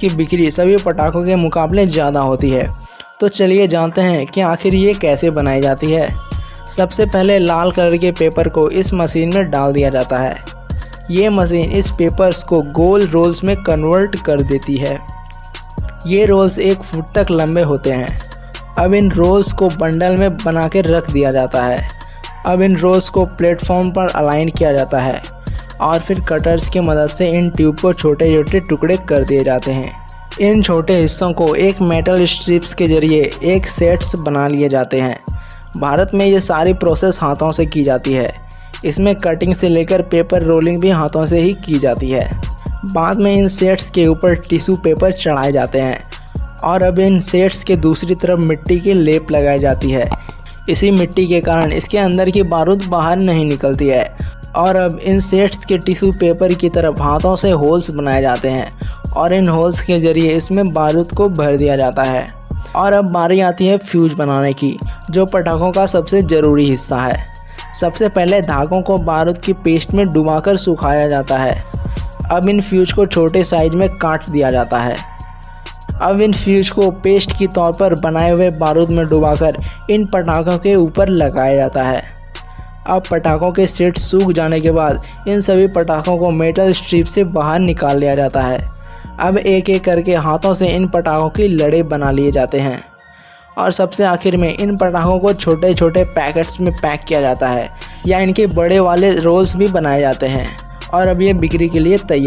इसकी बिक्री सभी पटाखों के मुकाबले ज़्यादा होती है। तो चलिए जानते हैं कि आखिर ये कैसे बनाई जाती है। सबसे पहले लाल कलर के पेपर को इस मशीन में डाल दिया जाता है। ये मशीन इस पेपर्स को गोल रोल्स में कन्वर्ट कर देती है। ये रोल्स 1 फुट तक लंबे होते हैं। अब इन रोल्स को बंडल में बना के रख दिया जाता है। अब इन रोल्स को प्लेटफॉर्म पर अलाइन किया जाता है और फिर कटर्स की मदद से इन ट्यूब को छोटे छोटे टुकड़े कर दिए जाते हैं। इन छोटे हिस्सों को एक मेटल स्ट्रिप्स के जरिए एक सेट्स बना लिए जाते हैं। भारत में ये सारी प्रोसेस हाथों से की जाती है। इसमें कटिंग से लेकर पेपर रोलिंग भी हाथों से ही की जाती है। बाद में इन सेट्स के ऊपर टिश्यू पेपर चढ़ाए जाते हैं और अब इन सेट्स के दूसरी तरफ मिट्टी की लेप लगाई जाती है। इसी मिट्टी के कारण इसके अंदर की बारूद बाहर नहीं निकलती है। और अब इन सेट्स के टिश्यू पेपर की तरफ हाथों से होल्स बनाए जाते हैं और इन होल्स के ज़रिए इसमें बारूद को भर दिया जाता है। और अब बारी आती है फ्यूज बनाने की, जो पटाखों का सबसे ज़रूरी हिस्सा है। सबसे पहले धागों को बारूद की पेस्ट में डुबाकर सुखाया जाता है। अब इन फ्यूज को छोटे साइज में काट दिया जाता है। अब इन फ्यूज को पेस्ट की तौर पर बनाए हुए बारूद में डुबाकर इन पटाखों के ऊपर लगाया जाता है। अब पटाखों के सेट सूख जाने के बाद इन सभी पटाखों को मेटल स्ट्रिप से बाहर निकाल लिया जाता है। अब एक एक करके हाथों से इन पटाखों की लड़े बना लिए जाते हैं और सबसे आखिर में इन पटाखों को छोटे छोटे पैकेट्स में पैक किया जाता है या इनके बड़े वाले रोल्स भी बनाए जाते हैं और अब ये बिक्री के लिए तैयार